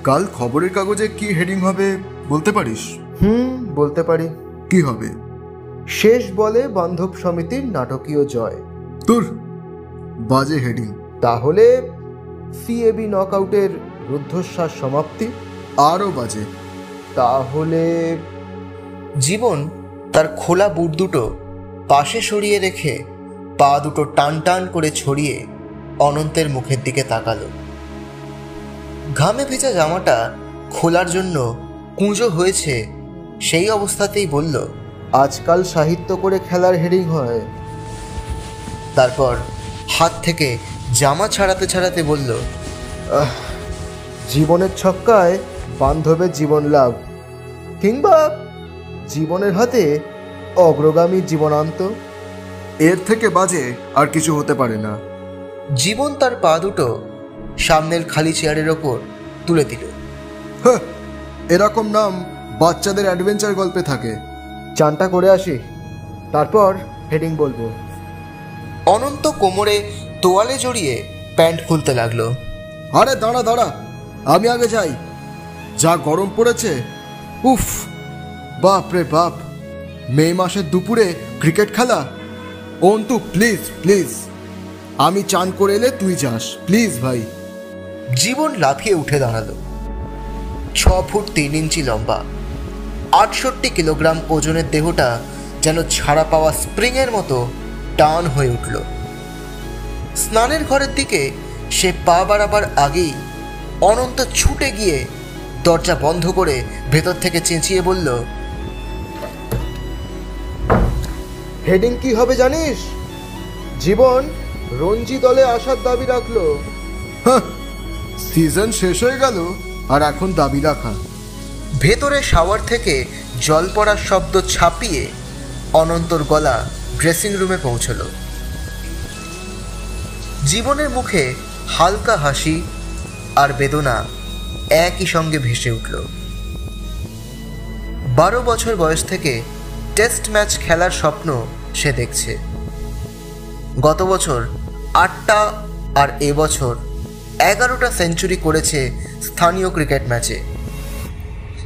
কাল খবরের কাগজে কি হেডিং হবে বলতে পারিস? বলতে পারি। কি হবে? শেষ বলে বান্ধব সমিতির নাটকীয় জয়। তোর বাজে হেডিং। তাহলে সিএবি নকআউটের রুদ্ধশ্বাস সমাপ্তি। আরও বাজে। তাহলে জীবন তার খোলা বুট দুটো পাশে সরিয়ে রেখে পা দুটো টান টান করে ছড়িয়ে অনন্তের মুখের দিকে তাকালো। ঘামে ভেজা জামাটা খোলার জন্য কুঁজো হয়েছে সেই অবস্থাতেই বলল, আজকাল সাহিত্য করে খেলার হেডিং হয়। তারপর হাত থেকে জামা ছাড়াতে ছাড়াতে বলল, জীবনের ছক্কায় বান্ধবের জীবন লাভ, কিংবা জীবনের হাতে অগ্রগামী জীবনান্ত। এর থেকে বাজে আর কিছু হতে পারে না। জীবন তার পা দুটো সামনের খালি চেয়ারের ওপর তুলে দিল। এরকম নাম বাচ্চাদের অ্যাডভেঞ্চার গল্পে থাকে। চানটা করে আসি, তারপর হেডিং বলবো। অনন্ত কোমরে তোয়ালে জড়িয়ে প্যান্ট খুলতে লাগলো। আরে দাঁড়া দাঁড়া, আমি আগে যাই। যা গরম পড়েছে, উফ বাপ রে বাপ। মে মাসের দুপুরে ক্রিকেট খেলা। অন্তু প্লিজ প্লিজ, আমি চান করে এলে তুই যাস প্লিজ ভাই। জীবন লাফিয়ে উঠে দাঁড়ালো। 6 ফুট 3 ইঞ্চি লম্বা, 68 কিলোগ্রাম ওজনের দেহটা যেন ছাড়া পাওয়া স্প্রিংয়ের মতো টান হয়ে উঠল। স্নানের ঘরের দিকে সে পা বাড়াবার আগেই অনন্ত ছুটে গিয়ে দরজা বন্ধ করে ভেতর থেকে চেঁচিয়ে বলল, হেডিং কি হবে জানিস? জীবন রঞ্জি দলে আসার দাবি রাখলো। সিজন শেষ হয়ে গেল আর এখন দাবি রাখা। ভেতরে শাওয়ার থেকে জল পড়ার শব্দ ছাপিয়ে অনন্তর গলা ড্রেসিং রুমে পৌঁছল। জীবনের মুখে হালকা হাসি আর বেদনা একই সঙ্গে ভেসে উঠল। 12 বছর বয়স থেকে টেস্ট ম্যাচ খেলার স্বপ্ন সে দেখছে। গত বছর 8টা আর এবছর 11টা সেঞ্চুরি করেছে স্থানীয় ক্রিকেট ম্যাচে।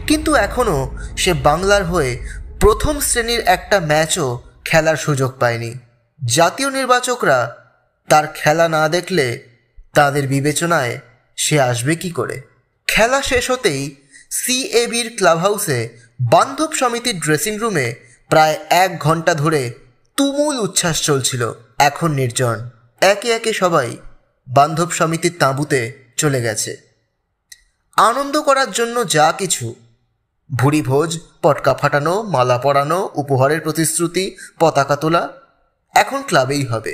কিন্তু এখনও সে বাংলার হয়ে প্রথম শ্রেণীর একটা ম্যাচও খেলার সুযোগ পায়নি। জাতীয় নির্বাচকরা তার খেলা না দেখলে তাদের বিবেচনায় সে আসবে কি করে? খেলা শেষ হতেই সিএবির ক্লাব হাউসে বান্ধব সমিতির ড্রেসিং রুমে প্রায় 1 ঘন্টা ধরে তুমুল উচ্ছ্বাস চলছিল। এখন নির্জন। একে একে সবাই বান্ধব সমিতির তাঁবুতে চলে গেছে। আনন্দ করার জন্য যা কিছু, ভুরি ভোজ, পটকা ফাটানো, মালা পরানো, উপহারের প্রতিশ্রুতি, পতাকা তোলা, এখন ক্লাবেই হবে।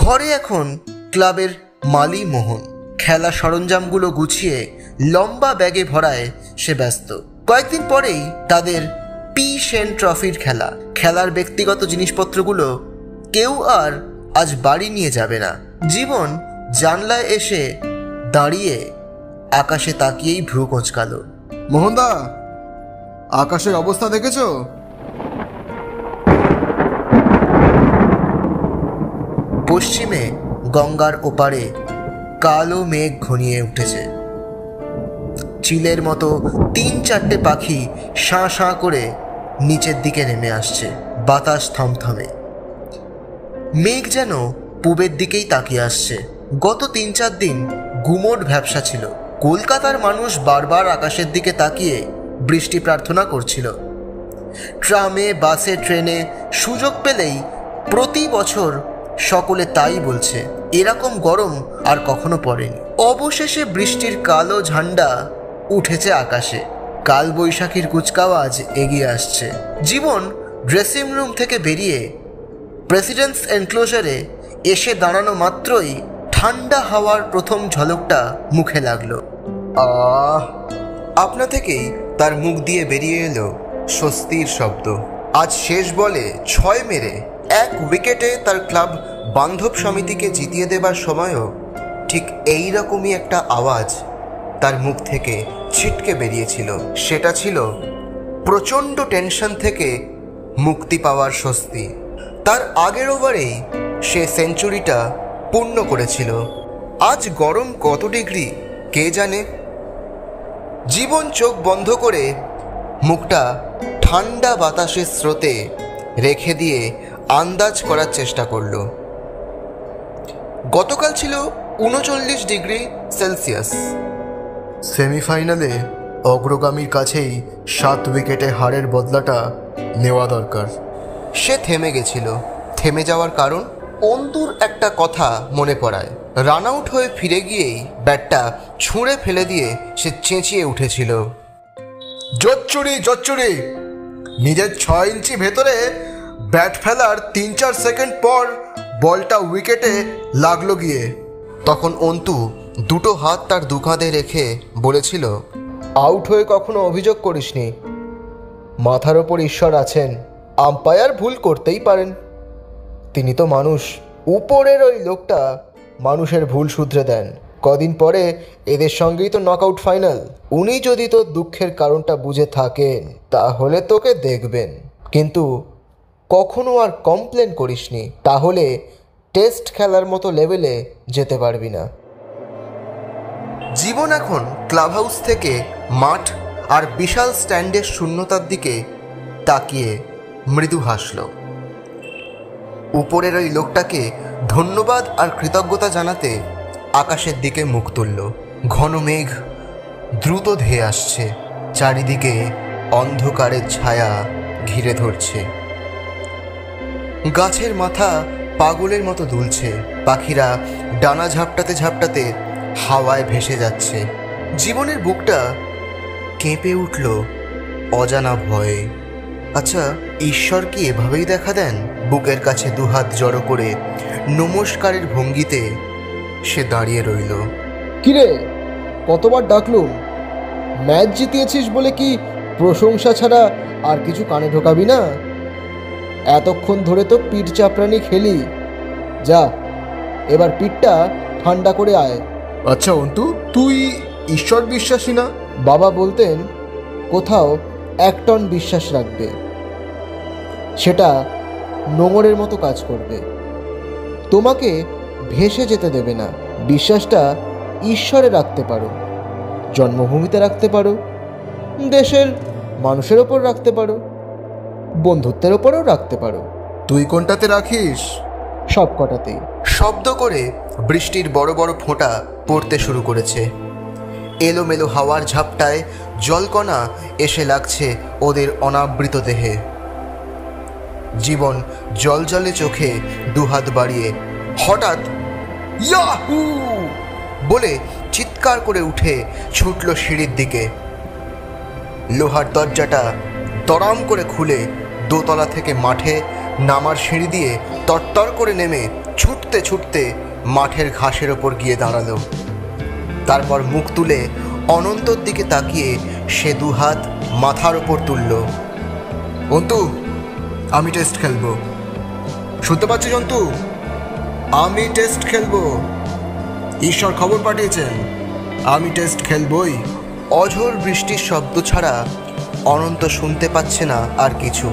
ঘরে এখন ক্লাবের মালি মোহন খেলা সরঞ্জামগুলো গুছিয়ে লম্বা ব্যাগে ভরায় সে ব্যস্ত। কয়েকদিন পরেই তাদের পি সেন ট্রফির খেলা। খেলার ব্যক্তিগত জিনিসপত্রগুলো কেউ আর আজ বাড়ি নিয়ে যাবে না। জীবন জানলায় এসে দাঁড়িয়ে আকাশে তাকিয়েই ভ্রু কোঁচকালো। মোহনদা, আকাশের অবস্থা দেখেছো? পশ্চিমে গঙ্গার ওপারে কালো মেঘ ঘনিয়ে উঠেছে। চিলের মতো 3-4টে পাখি শাঁ শাঁ করে নিচের দিকে নেমে আসছে। বাতাস থমথমে। মেঘ যেন পূবের দিকেই তাকিয়ে আসছে। গত 3-4 দিন গুমোট ভ্যাপসা ছিল। কলকাতার মানুষ বারবার আকাশের দিকে তাকিয়ে বৃষ্টি প্রার্থনা করছিল। ট্রামে, বাসে, ট্রেনে সুযোগ পেলেই প্রতি বছর সকলে তাই বলছে, এরকম গরম আর কখনো পড়েনি। অবশেষে বৃষ্টির কালো ঝান্ডা উঠেছে আকাশে। কাল বৈশাখীর কুচকাওয়াজ এগিয়ে আসছে। জীবন ড্রেসিং রুম থেকে বেরিয়ে প্রেসিডেন্টস এনক্লোজারে এসে দাঁড়ানো মাত্রই ঠান্ডা হাওয়ার প্রথম ঝলকটা মুখে লাগলো। আপনা থেকেই তার মুখ দিয়ে বেরিয়ে এলো স্বস্তির শব্দ। আজ শেষ বলে 6 মেরে 1 উইকেটে তার ক্লাব বান্ধব সমিতিকে জিতিয়ে দেবার সময়ও ঠিক এই রকমই একটা আওয়াজ তার মুখ থেকে ছিটকে বেরিয়েছিল। সেটা ছিল প্রচণ্ড টেনশন থেকে মুক্তি পাওয়ার স্বস্তি। তার আগের ওভারেই সে সেঞ্চুরিটা পূর্ণ করেছিল। আজ গরম কত ডিগ্রি কে জানে। জীবন চোখ বন্ধ করে মুখটা ঠান্ডা বাতাসের স্রোতে রেখে দিয়ে আন্দাজ করার চেষ্টা করল। গতকাল ছিল 39°C। সেমিফাইনালে অগ্রগামীর কাছেই 7 উইকেটে হারের বদলাটা নেওয়া দরকার। সে থেমে গেছিল। থেমে যাওয়ার কারণ অন্তুর একটা কথা মনে পড়ায়। রান আউট হয়ে ফিরে গিয়েই ব্যাটটা ছুঁড়ে ফেলে দিয়ে সে চেঁচিয়ে উঠেছিল, জোচ্চুরি জোচ্চুরি! নিজের 6 ইঞ্চি ভেতরে ব্যাট ফেলার 3-4 সেকেন্ড পর বলটা উইকেটে লাগলো গিয়ে। তখন অন্তু দুটো হাত তার দুকাঁধে রেখে বলেছিল, আউট হয়ে কখনো অভিযোগ করিসনি। মাথার ওপর ঈশ্বর আছেন, আম্পায়ার ভুল করতেই পারেন। তিনি তো মানুষ। উপরের ওই লোকটা মানুষের ভুল শুধরে দেন। কদিন পরে এদের সঙ্গেই তো নকআউট ফাইনাল। উনি যদি তোর দুঃখের কারণটা বুঝে থাকেন তাহলে তোকে দেখবেন, কিন্তু কখনো আর কমপ্লেন করিসনি, তাহলে টেস্ট খেলার মতো লেভেলে যেতে পারবি না। জীবন এখন ক্লাব হাউস থেকে মাঠ আর বিশাল স্ট্যান্ডের শূন্যতার দিকে তাকিয়ে মৃদু হাসল। উপরের ওই লোকটাকে ধন্যবাদ আর কৃতজ্ঞতা জানাতে আকাশের দিকে মুখ তুলল। ঘন মেঘ দ্রুত ধেয়ে আসছে, চারিদিকে অন্ধকারের ছায়া ঘিরে ধরছে। গাছের মাথা পাগলের মতো দুলছে, পাখিরা ডানা ঝাপটাতে ঝাপটাতে হাওয়ায় ভেসে যাচ্ছে। জীবনের বুকটা কেঁপে উঠল অজানা ভয়ে। আচ্ছা, ঈশ্বর কি এভাবেই দেখা দেন? বুকের কাছে দুহাত জড়ো করে নমস্কারের ভঙ্গিতে সে দাঁড়িয়ে রইল। কিরে, কতবার ডাকলুম? ম্যাচ জিতিয়েছিস বলে কি প্রশংসা ছাড়া আর কিছু কানে ঢোকাবি না? এতক্ষণ ধরে তো পিঠ চাপড়ানি খেলি। যা, এবার পিঠটা ঠান্ডা করে আয়। আচ্ছা অন্তু, তুই ঈশ্বর বিশ্বাসী না? বাবা বলতেন কোথাও 1 টন বিশ্বাস রাখবে, সেটা নোঙরের মতো কাজ করবে, তোমাকে ভেসে যেতে দেবে না। বিশ্বাসটা ঈশ্বরে রাখতে পারো, জন্মভূমিতে রাখতে পারো, দেশের মানুষের ওপর রাখতে পারো, বন্ধুত্বের ওপরও রাখতে পারো। তুই কোনটাতে রাখিস? সব কটাতেই। শব্দ করে বৃষ্টির বড় বড় ফোঁটা পড়তে শুরু করেছে। এলোমেলো হাওয়ার ঝাপটায় জলকণা এসে লাগছে ওদের অনাবৃত দেহে। জীবন জলজলে চোখে দুহাত বাড়িয়ে হঠাৎ ইয়াহু বলে চিৎকার করে উঠে ছুটল সিঁড়ির দিকে। লোহার দরজাটা দড়াম করে খুলে দোতলা থেকে মাঠে নামার সিঁড়ি দিয়ে তরতর করে নেমে ছুটতে ছুটতে মাঠের ঘাসের ওপর গিয়ে দাঁড়ালো। তারপর মুখ তুলে অনন্তর দিকে তাকিয়ে সে দুহাত মাথার ওপর তুলল। অন্তু, আমি টেস্ট খেলবো। শুনতে পাচ্ছিস অন্তু? আমি টেস্ট খেলবো। ঈশ্বর খবর পাঠিয়েছেন, আমি টেস্ট খেলবই। অঝোর বৃষ্টির শব্দ ছাড়া অনন্ত শুনতে পাচ্ছে না আর কিছু।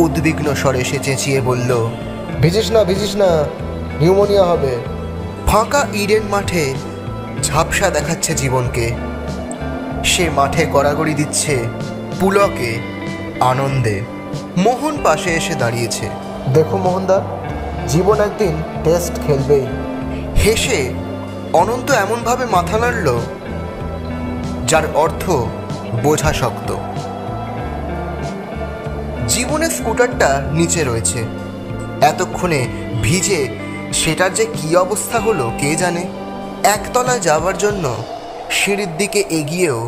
উদ্বিগ্ন স্বরে সে চেঁচিয়ে বলল, ভিজিস না, ভিজিস না, নিউমোনিয়া হবে। ফাঁকা ইডেন মাঠে ঝাপসা দেখাচ্ছে জীবনকে। সে মাঠে গড়াগড়ি দিচ্ছে পুলকে, আনন্দে। মোহন পাশে এসে দাঁড়িয়েছে। দেখো মোহনদা, জীবন একদিন টেস্ট খেলবেই। হেসে অনন্ত এমনভাবে মাথা নাড়ল যার অর্থ বোঝা শক্ত। জীবনের স্কুটারটা নিচে রয়েছে। এতক্ষণে ভিজে সেটার যে কী অবস্থা হলো কে জানে। একতলায় যাওয়ার জন্য সিঁড়ির দিকে এগিয়েও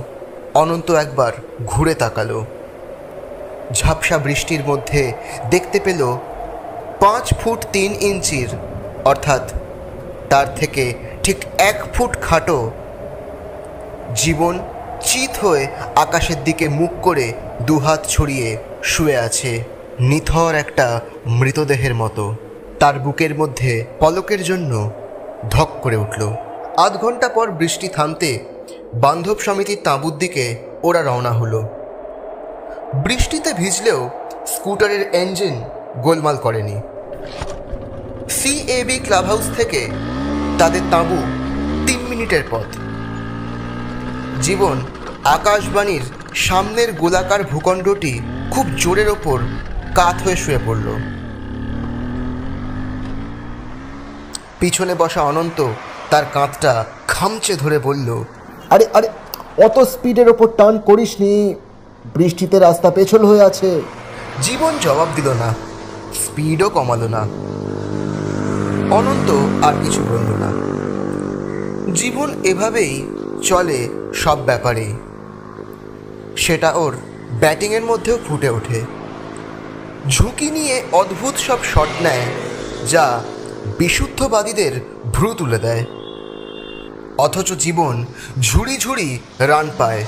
অনন্ত একবার ঘুরে তাকালো। ঝাপসা বৃষ্টির মধ্যে দেখতে পেল 5 ফুট 3 ইঞ্চির, অর্থাৎ তার থেকে ঠিক 1 ফুট খাটো জীবন চিত হয়ে আকাশের দিকে মুখ করে দুহাত ছড়িয়ে শুয়ে আছে, নিথর একটা মৃতদেহের মতো। তার বুকের মধ্যে পলকের জন্য ধক করে উঠল। আধ ঘন্টা পর বৃষ্টি থামতে বান্ধব সমিতির তাঁবুর দিকে ওরা রওনা হলো। বৃষ্টিতে ভিজলেও স্কুটারের ইঞ্জিন গোলমাল করেনি। সিএবি ক্লাব হাউস থেকে তাদের তাঁবু 3 মিনিটের পথ। জীবন আকাশবাণীর সামনের গোলাকার ভূখণ্ডটি খুব জোরের ওপর কাত হয়ে শুয়ে পড়ল। পিছনে বসা অনন্ত তার কাঁধটা খামচে ধরে বলল, আরে আরে, অত স্পিডের ওপর টার্ন করিসনি, বৃষ্টিতে রাস্তা পেছল হয়ে আছে। জীবন জবাব দিল না, স্পিডও কমালো না। অনন্ত আর কিছু বলল না। জীবন এভাবেই চলে সব ব্যাপারেই। সেটা ওর ব্যাটিংয়ের মধ্যেও ফুটে ওঠে। ঝুঁকি নিয়ে অদ্ভুত সব শট নেয় যা বিশুদ্ধবাদীদের ভ্রু তুলে দেয়। অথচ জীবন ঝুড়ি ঝুড়ি রান পায়,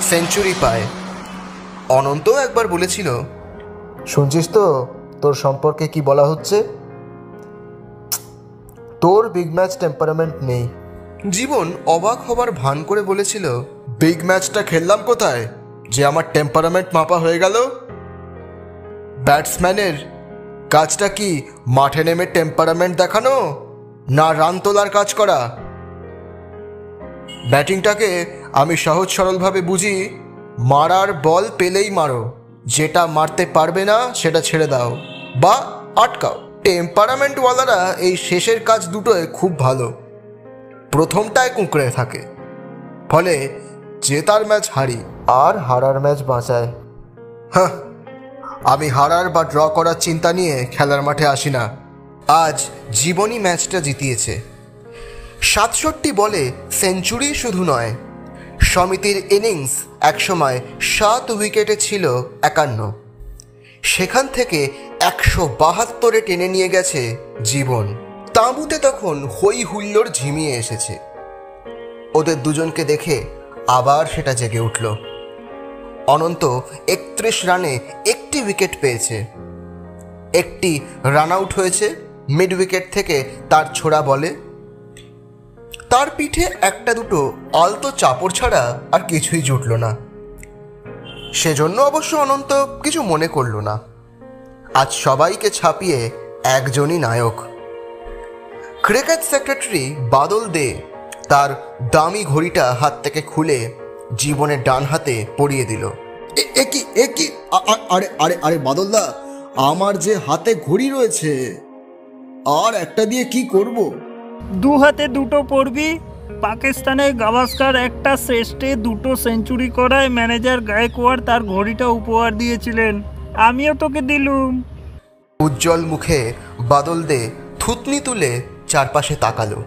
সেঞ্চুরি পায়। অনন্ত একবার বলেছিল, শুনছিস তো তোর সম্পর্কে কি বলা হচ্ছে? তোর বিগ ম্যাচ টেম্পারামেন্ট নেই। জীবন অবাক হবার ভান করে বলেছিল, বিগ ম্যাচটা খেললাম কোথায় যে আমার টেম্পারামেন্ট মাপা হয়ে গেল? ব্যাটসম্যানের কাজটা কি মাঠে নেমে টেম্পারামেন্ট দেখানো, না রান তোলার কাজ করা? ব্যাটিংটাকে আমি সহজ সরলভাবে বুঝি, মারার বল পেলেই মারো, যেটা মারতে পারবে না সেটা ছেড়ে দাও বা আটকাও। টেম্পারামেন্টওয়ালারা এই শেষের কাজ দুটোয় খুব ভালো, প্রথমটায় কুঁকড়ে থাকে, ফলে জেতার ম্যাচ হারি আর হারার ম্যাচ বাঁচায়। হ্যাঁ, আমি হারার বা ড্র করার চিন্তা নিয়ে খেলার মাঠে আসি না। আজ জীবনই ম্যাচটা জিতিয়েছে। ৬৭ বলে সেঞ্চুরি শুধু নয়, সমিতির ইনিংস একসময় ৭ উইকেটে ছিল ৫১। সেখান থেকে ১৭২ টেনে নিয়ে গেছে জীবন। তাঁবুতে তখন হই হুল্লোড় ঝিমিয়ে এসেছে। ওদের দুজনকে দেখে আবার সেটা জেগে উঠল। অনন্ত ৩১ রানে একটি উইকেট পেয়েছে, একটি রান আউট হয়েছে মিড উইকেট থেকে তার ছোড়া বলে। তার পিঠে একটা দুটো আলতো চাপড় ছাড়া আর কিছুই জুটল না। সেজন্য অবশ্য অনন্ত কিছু মনে করল না। আজ সবাইকে ছাপিয়ে একজনই নায়ক। ক্রিকেট সেক্রেটারি বাদল দে তার দামি ঘড়িটা হাত থেকে খুলে জীবনের ডান হাতে পরিয়ে দিল। আরে আরে আরে বাদলদা, আমার যে হাতে ঘড়ি রয়েছে, আর একটা দিয়ে কি করব? দু হাতে দুটো পড়বি। পাকিস্তানে গাভাস্কার একটা টেস্টে 2 সেঞ্চুরি করায় ম্যানেজার গায়কোয়াড় তার ঘড়িটা উপহার দিয়েছিলেন, আমিও তোকে দিলুম। উজ্জ্বল মুখে বাদল দে থুতনি তুলে চারপাশে তাকালো।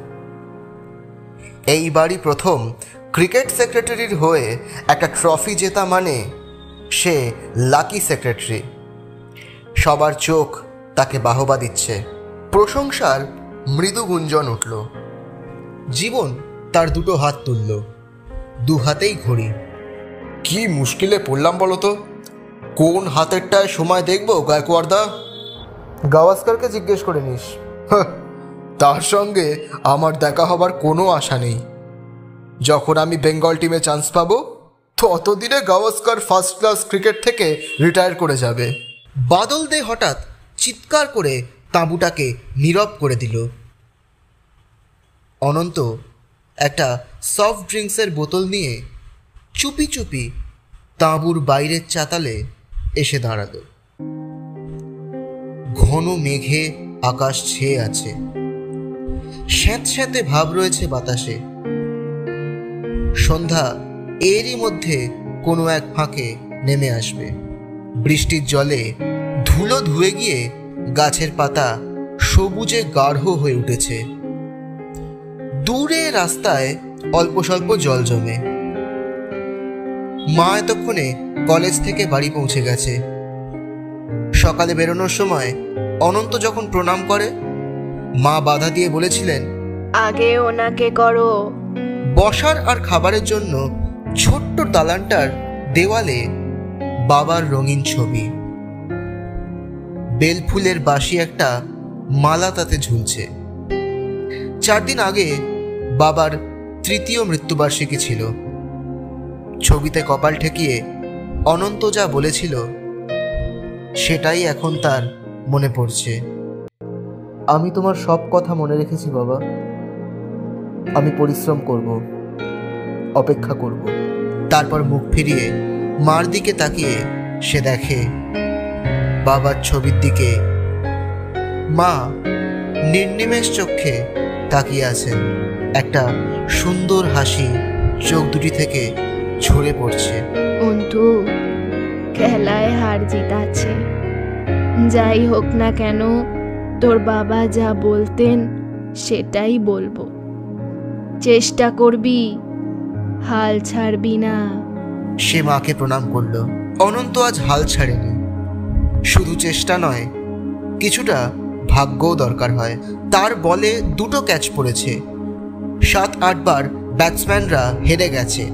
এইবারই প্রথম ক্রিকেট সেক্রেটারির হয়ে একটা ট্রফি জেতা মানে সে লাকি সেক্রেটারি। সবার চোখ তাকে বাহবা দিচ্ছে, প্রশংসার মৃদু গুঞ্জন উঠল। জীবন তার দুটো হাত তুলল, দু হাতেই ঘড়ি। কি মুশকিলে পড়লাম বলো তো, কোন হাতেরটায় সময় দেখবো গায়কোয়াড়দা? গাভাস্কারকে জিজ্ঞেস করে নিস। তার সঙ্গে আমার দেখা হবার কোনো আশা নেই। যখন আমি বেঙ্গল টিমে চান্স পাবো, ততদিনে গাভাস্কার ফার্স্ট ক্লাস ক্রিকেট থেকে রিটায়ার করে যাবে। বাদল দে হঠাৎ চিৎকার করে তাঁবুটাকে নীরব করে দিল। অনন্ত একটা সফট ড্রিঙ্কসের বোতল নিয়ে চুপি চুপি তাঁবুর বাইরের চাতালে এসে দাঁড়ালো। ঘন মেঘে আকাশ ছেয়ে আছে, স্যাঁতস্যাঁতে ভাব রয়েছে বাতাসে। সন্ধ্যা এরই মধ্যে কোনো এক ফাঁকে নেমে আসবে। বৃষ্টির জলে ধুলো ধুয়ে গিয়ে গাছের পাতা সবুজে গাঢ় হয়ে উঠেছে। দূরে রাস্তায় অল্প স্বল্প জল জমে। মা এতক্ষণে কলেজ থেকে বাড়ি পৌঁছে গেছে। সকালে বেরোনোর সময় অনন্ত যখন প্রণাম করে, মা বাধা দিয়ে বলেছিলেন, আগে ওনাকে করো। বসার আর খাবারের জন্য ছোট্ট দালানটার দেওয়ালে বাবার রঙিন ছবি। বেলফুলের বাসি একটা মালা তাতে ঝুলছে। 4 দিন আগে বাবার 3য় মৃত্যুবার্ষিকী ছিল। ছবিতে কপাল ঠেকিয়ে অনন্ত যা বলেছিল সেটাই এখন তার মনে পড়ছে। আমি তোমার সব কথা মনে রেখেছি বাবা। আমি পরিশ্রম করব, অপেক্ষা করব। তারপর মুখ ফিরিয়ে মার দিকে তাকিয়ে সে দেখে বাবার ছবির দিকে মা নির্নিমেষ চোখে তাকিয়ে আছেন। একটা সুন্দর হাসি চোখ দুটি থেকে ঝরে পড়ছে। অন্তু, খেলায় হার জিত আছে, যাই হোক না কেন তোর বাবা যা বলতেন সেটাই বলবো। চেষ্টা করবি, হাল ছাড়বি না। সে মাকে প্রণাম করল। অনন্ত আজ হাল ছাড়েনি। শুধু চেষ্টা নয়, কিছুটা ভাগ্যও দরকার হয়। তার বলে 2টো ক্যাচ পড়েছে, 7-8 বার ব্যাটসম্যানরা হেরে গেছে।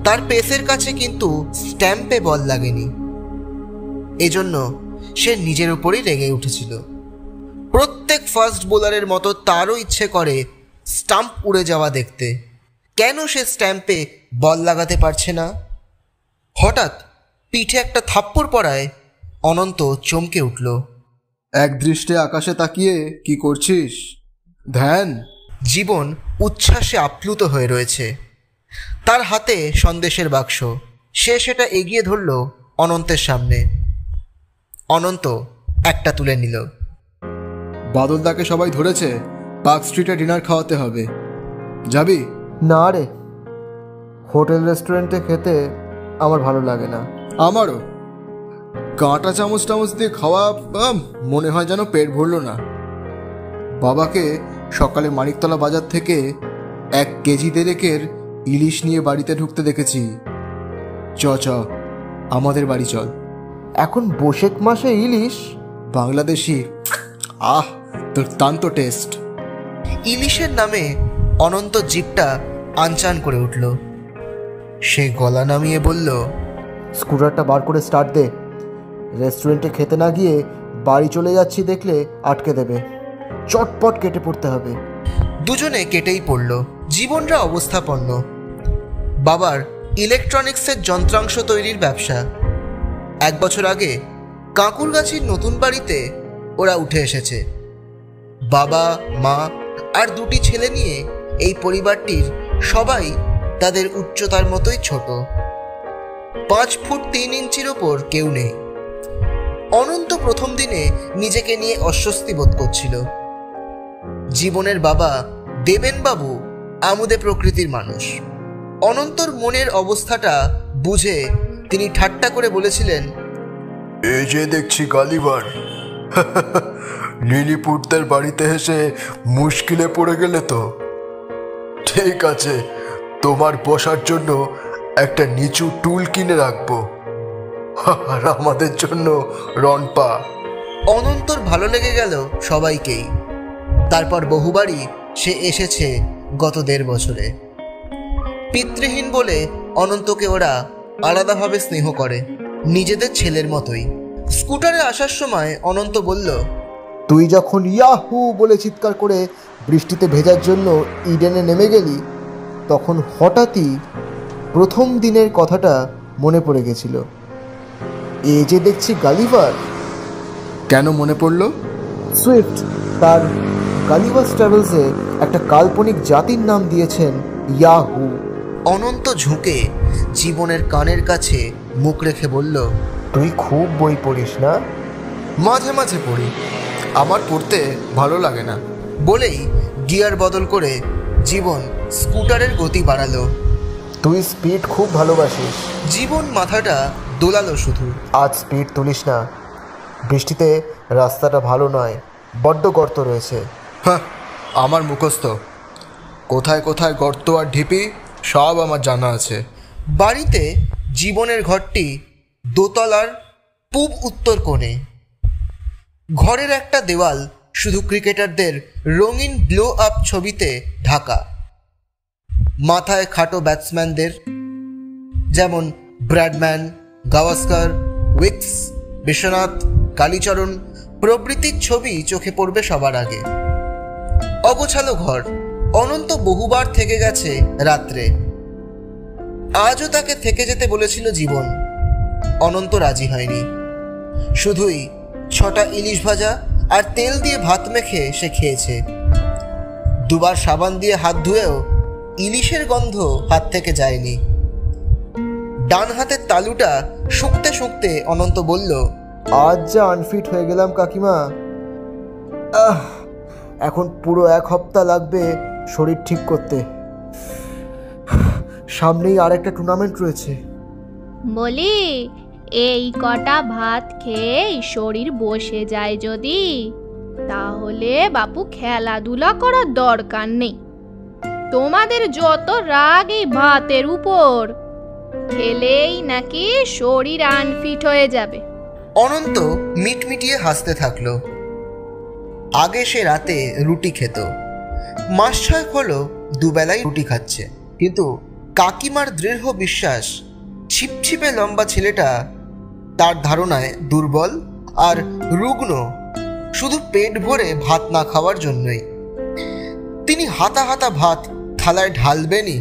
তার পেসের কাছে কিন্তু স্ট্যাম্পে বল লাগেনি। এজন্য সে নিজের উপরেই রেগে উঠেছিল। প্রত্যেক ফাস্ট বোলারের মতো তারও ইচ্ছে করে স্টাম্প উড়ে যাওয়া দেখতে। কেন সে স্ট্যাম্পে বল লাগাতে পারছে না? হঠাৎ পিঠে একটা থাপ্পড় পড়ায় অনন্ত চমকে উঠল। এক দৃষ্টে আকাশে তাকিয়ে কি করছিস? ধ্যান। জীবন উচ্ছ্বাসে আপ্লুত হয়ে রয়েছে। তার হাতে সন্দেশের বাক্স। সে সেটা এগিয়ে ধরল অনন্তের সামনে। অনন্ত একটা তুলে নিল। বাদলদাকে সবাই ধরেছে, পার্ক স্ট্রিটে ডিনার খাওয়াতে হবে, যাবি? না রে, হোটেল রেস্টুরেন্টে খেতে আমার ভালো লাগে না। আমারও। কাঁটা চামচ টামচ দিয়ে খাওয়া মনে হয় যেন পেট ভরল না। বাবাকে সকালে মানিকতলা বাজার থেকে 1 কেজি দেড়েকের ইলিশ নিয়ে বাড়িতে ঢুকতে দেখেছি। চ আমাদের বাড়ি চল। এখন বৈশাখ মাসে ইলিশ? বাংলাদেশি, দুর্দান্ত টেস্ট। ইলিশের নামে অনন্ত জিভটা আনচান করে উঠল। সে গলা নামিয়ে বলল, স্কুটারটা বার করে স্টার্ট দে। রেস্টুরেন্টে খেতে না গিয়ে বাড়ি চলে যাচ্ছি দেখলে আটকে দেবে, চটপট কেটে পড়তে হবে। দুজনে কেটেই পড়ল। জীবনরা অবস্থাপন্ন। বাবার ইলেকট্রনিক্সের যন্ত্রাংশ তৈরির ব্যবসা। 1 বছর আগে কাঁকুরগাছির নতুন বাড়িতে ওরা উঠে এসেছে। বাবা, মা আর 2টি ছেলে নিয়ে এই পরিবারটির সবাই তাদের উচ্চতার মতোই ছোট। 5 ফুট 3 ইঞ্চির ওপর কেউ নেই। অনন্ত প্রথম দিনে নিজেকে নিয়ে অস্বস্তি বোধ করছিল। জীবনের বাবা দেবেনবাবু আমোদে প্রকৃতির মানুষ। অনন্তর মনের অবস্থাটা বুঝে তিনি ঠাট্টা করে বলেছিলেন, এই যে দেখছি গালিবার, লিলিপুটদের বাড়িতে এসে মুশকিলে পড়ে গেলে তো। ঠিক আছে, তোমার বসার জন্য একটা নিচু টুল কিনে রাখবো, আর আমাদের জন্য রনপা। অনন্তর ভালো লেগে গেল সবাইকেই। তারপর বহুবারই সে এসেছে গত 1.5 বছরে। পিতৃহীন বলে অনন্তকে ওরা আলাদাভাবে স্নেহ করে, নিজেদের ছেলের মতোই। স্কুটারে আসার সময় অনন্ত বলল, তুই যখন ইয়াহু বলে চিৎকার করে বৃষ্টিতে ভেজার জন্য ইডেনে নেমে গেলি, তখন হঠাৎই প্রথম দিনের কথাটা মনে পড়ে গেছিল। এ যে দেখছি গালিভার। কেন মনে পড়ল? সুইফট তার গালিভার ট্রাভেলসে একটা কাল্পনিক জাতির নাম দিয়েছেন ইয়াহু। অনন্ত ঝুঁকে জীবনের কানের কাছে মুখ রেখে বলল, তুই খুব বই পড়িস না? মাঝে মাঝে পড়ি, আমার পড়তে ভালো লাগে না। বলেই গিয়ার বদল করে জীবন স্কুটারের গতি বাড়ালো। তুই স্পিড খুব ভালোবাসিস। জীবন মাথাটা দোলালো শুধু। আজ স্পিড তুলিস না, বৃষ্টিতে রাস্তাটা ভালো নয়, বড্ড গর্ত রয়েছে। হ্যাঁ, আমার মুখস্থ। কোথায় কোথায় গর্ত আর ঢিপি সব আমার জানা আছে। বাড়িতে জীবনের ঘরটি দোতলার পূব উত্তর কোণে। ঘরের একটা দেওয়াল শুধু ক্রিকেটারদের রঙিন ব্লো আপ ছবিতে ঢাকা। মাথায় খাটো ব্যাটসম্যানদের, যেমন ব্র্যাডম্যান, গাভাস্কার, উইকস, বিশ্বনাথ, কালীচরণ প্রভৃতির ছবি চোখে পড়বে সবার আগে। অগোছালো ঘর। অনন্ত বহুবার থেকে গেছে রাত্রে। আজও তাকে থেকে যেতে বলেছিল জীবন। অনন্ত রাজি হয়নি। শুধুই 6টা ইলিশ ভাজা আর তেল দিয়ে ভাত মেখে সে খেয়েছে। 2বার সাবান দিয়ে হাত ধুয়েও ইলিশের গন্ধ হাত থেকে যায়নি। ডান হাতের তালুটা শুকতে শুকতে অনন্ত বলল, আজ যা আনফিট হয়ে গেলাম কাকিমা। এখন পুরো 1 সপ্তাহ লাগবে শরীর ঠিক করতে। সামনেই আর একটা টুর্নামেন্ট রয়েছে। বলি, এই কটা ভাত খেয়েই শরীর বসে যায় যদি, তাহলে বাপু খেলাধুলা করার দরকার নেই। তোমাদের যত রাগ এই ভাতের উপর, খেলেই নাকি শরীর আনফিট হয়ে যাবে। অনন্ত মিটমিটিয়ে হাসতে থাকলো। আগে সে রাতে রুটি খেত, মাস 6 হলো দুবেলাই রুটি খাচ্ছে। কিন্তু কাকিমার দৃঢ় বিশ্বাস ছিপছিপে লম্বা ছেলেটা তার ধারণায় দুর্বল আর রুগ্ন, শুধু পেট ভরে ভাত না খাওয়ার জন্যই। তিনি হাতা হাতা ভাত থালায় ঢালবেনই,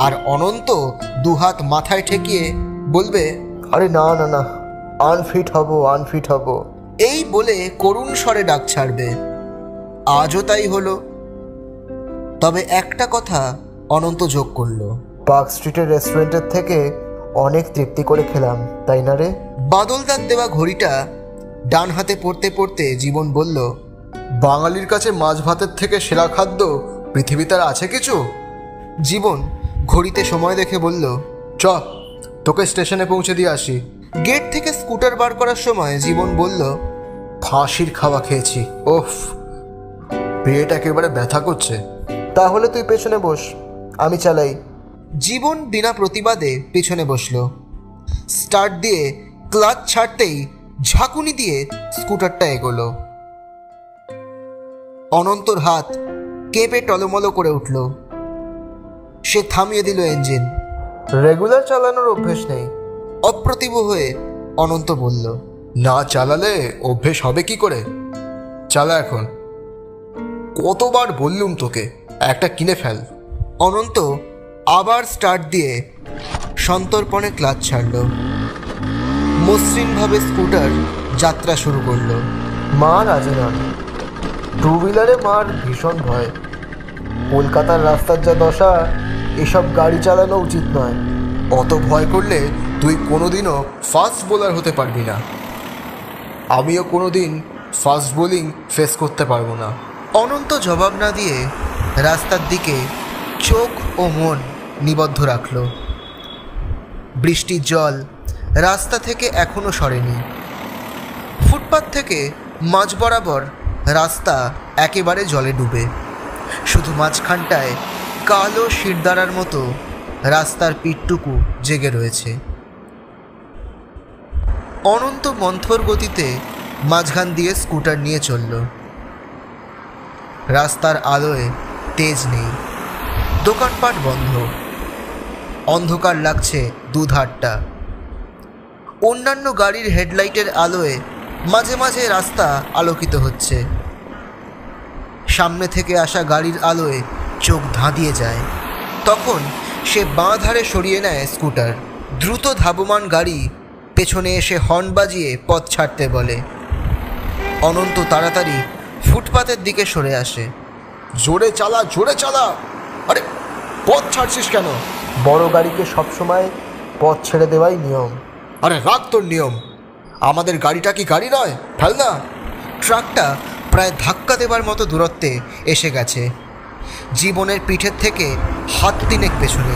আর অনন্ত দুহাত মাথায় ঠেকিয়ে বলবে, আরে না না না, আনফিট হব। এই বলে করুণ স্বরে ডাক ছাড়বে। আজও তাই হলো। তবে একটা কথা অনন্ত যোগ করলো, পার্ক স্ট্রিটের রেস্টুরেন্টের থেকে অনেক তৃপ্তি করে খেলাম, তাই না রে? বাদলদার দেওয়া ঘড়িটা ডান হাতে পড়তে পড়তে জীবন বলল, বাঙালির কাছে মাছ ভাতের থেকে সেরা খাদ্য পৃথিবীতে আর আছে কিছু? জীবন ঘড়িতে সময় দেখে বলল, চ, তোকে স্টেশনে পৌঁছে দিয়ে আসি। গেট থেকে স্কুটার বার করার সময় জীবন বলল, ফাঁসির খাওয়া খেয়েছি, ওফ, পেট একেবারে ব্যথা করছে। তাহলে তুই পেছনে বস, আমি চালাই। জীবন বিনা প্রতিবাদে পেছনে বসলো। স্টার্ট দিয়ে ক্লাচ ছাড়তেই ঝাঁকুনি দিয়ে স্কুটারটা এগোলো। অনন্তর হাত কেঁপে টলমলো করে উঠল। সে থামিয়ে দিল ইঞ্জিন। রেগুলার চালানোর অভ্যেস নেই। অপ্রতিভ হয়ে অনন্ত বলল, না চালালে অভ্যেস হবে কি করে? চালা এখন। কতবার বললুম তোকে একটা কিনে ফেল। অনন্ত আবার স্টার্ট দিয়ে সন্তর্পণে ক্লাচ ছাড়ল। মসৃণভাবে স্কুটার যাত্রা শুরু করলো। মা রাজে না, 2 হুইলারে মার ভীষণ ভয়। কলকাতার রাস্তার যা দশা, এসব গাড়ি চালানো উচিত নয়। অত ভয় করলে তুই কোনোদিনও ফাস্ট বোলার হতে পারবি না। আমিও কোনোদিন ফাস্ট বোলিং ফেস করতে পারবো না। অনন্ত জবাব না দিয়ে রাস্তার দিকে চোখ ও মন নিবদ্ধ রাখল। বৃষ্টির জল রাস্তা থেকে এখনো সরেনি। ফুটপাত থেকে মাঝ বরাবর রাস্তা একেবারে জলে ডুবে। শুধু মাঝখানটায় কালো শিরদাঁড়ার মতো রাস্তার পিঠটুকু জেগে রয়েছে। অনন্ত মন্থর গতিতে মাঝখান দিয়ে স্কুটার নিয়ে চলল। রাস্তার আলোয় তেজ নেই, দোকানপাট বন্ধ, অন্ধকার লাগছে দুধারটা। অন্যান্য গাড়ির হেডলাইটের আলোয় মাঝে মাঝে রাস্তা আলোকিত হচ্ছে। সামনে থেকে আসা গাড়ির আলোয় চোখ ধাঁধিয়ে যায়। তখন সে বাঁ ধারে সরিয়ে নেয় স্কুটার। দ্রুত ধাবমান গাড়ি পেছনে এসে হর্ন বাজিয়ে পথ ছাড়তে বলে। অনন্ত তাড়াতাড়ি ফুটপাতের দিকে সরে আসে। জোরে চালা, জোরে চালা। আরে পথ ছাড়ছিস কেন? বড় গাড়িকে সবসময় পথ ছেড়ে দেওয়াই নিয়ম। আরে রাখ তোর নিয়ম। আমাদের গাড়িটা কি গাড়ি নয়? ফেল না। ট্রাকটা প্রায় ধাক্কা দেবার মতো দূরত্বে এসে গেছে। জীবনের পিঠের থেকে হাত 3 পেছনে।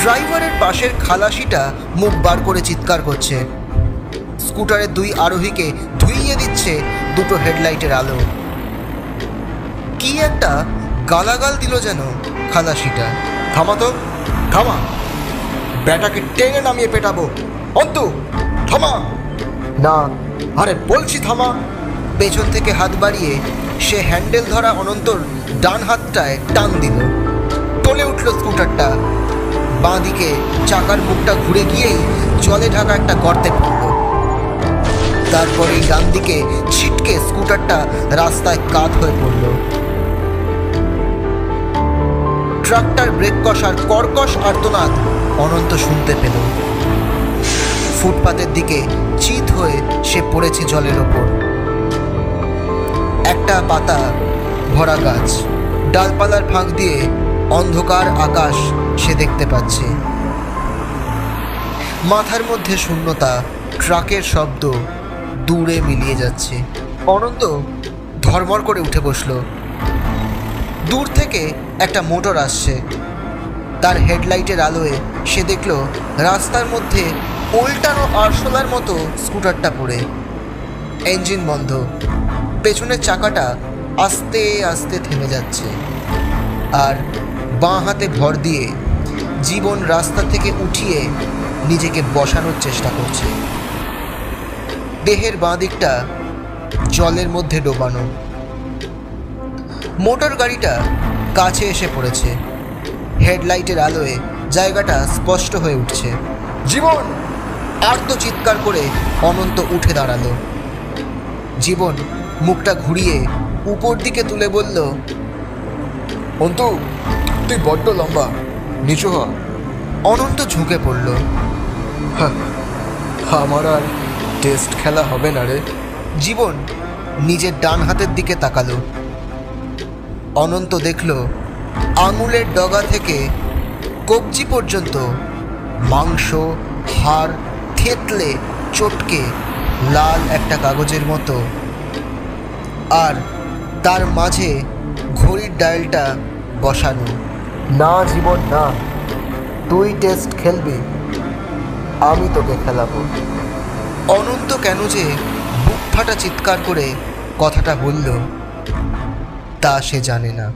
ড্রাইভারের পাশের খালাসিটা মুখ বার করে চিৎকার করছে। স্কুটারের 2 আরোহীকে ধুইয়ে দিচ্ছে দুটো হেডলাইটের আলো। কি একটা গালাগাল দিল যেন খালাসিটা। থামা তো, থামা। ব্যাটাকে টেনে নামিয়ে পেটাবো। অন্তু থামা। না, আরে বলছি থামা। পেছন থেকে হাত বাড়িয়ে সে হ্যান্ডেল ধরা অনন্তর ডান হাতটায় টান দিল। টলে উঠল স্কুটারটা। বাঁ দিকে চাকার মুখটা ঘুরে গিয়েই জলে ঢাকা একটা গর্তে পড়ল। তারপরেই ডান দিকে ছিটকে স্কুটারটা রাস্তায় কাত হয়ে পড়ল। ট্রাকটার ব্রেক কষার কর্কশ আর্তনাদ অনন্ত শুনতে পেল। ফুটপাতের দিকে চিত হয়ে সে পড়েছে জলের ওপর। একটা পাতা ভরা গাছ, ডালপালার ফাঁক দিয়ে অন্ধকার আকাশ সে দেখতে পাচ্ছে। মাথার মধ্যে শূন্যতা, ট্রাকের শব্দ দূরে মিলিয়ে যাচ্ছে। অনন্ত ধর্মর করে উঠে বসল। দূর থেকে একটা মোটর আসছে। তার হেডলাইটের আলোয় সে দেখল রাস্তার মধ্যে উল্টানো আরশোলার মতো স্কুটারটা পড়ে। ইঞ্জিন বন্ধ, পেছনের চাকাটা আস্তে আস্তে থেমে যাচ্ছে। আর বাঁ হাতে ভর দিয়ে জীবন রাস্তা থেকে উঠিয়ে নিজেকে বসানোর চেষ্টা করছে। দেহের বাঁ দিকটা জলের মধ্যে ডোবানো। মোটর গাড়িটা কাছে এসে পড়েছে। হেডলাইটের আলোয় জায়গাটা স্পষ্ট হয়ে উঠছে। জীবন! আর্ত চিৎকার করে অনন্ত উঠে দাঁড়ালো। জীবন মুখটা ঘুরিয়ে উপর দিকে তুলে বলল, অন্তু, তুই বড্ড লম্বা, নিচু হ। অনন্ত ঝুঁকে পড়ল। আমার আর টেস্ট খেলা হবে না রে। জীবন নিজের ডান হাতের দিকে তাকালো। অনন্ত দেখল আঙুলের ডগা থেকে কবজি পর্যন্ত মাংস, হাড় থেতলে চটকে লাল একটা কাগজের মতো। আর তার মাঝে ঘড়ির ডায়ালটা বসানো। না জীবন না, তুই টেস্ট খেলবি, আমি তোকে খেলাবো। অনন্ত কেন যে বুক ফাটা চিৎকার করে কথাটা বলল তা সে জানে না।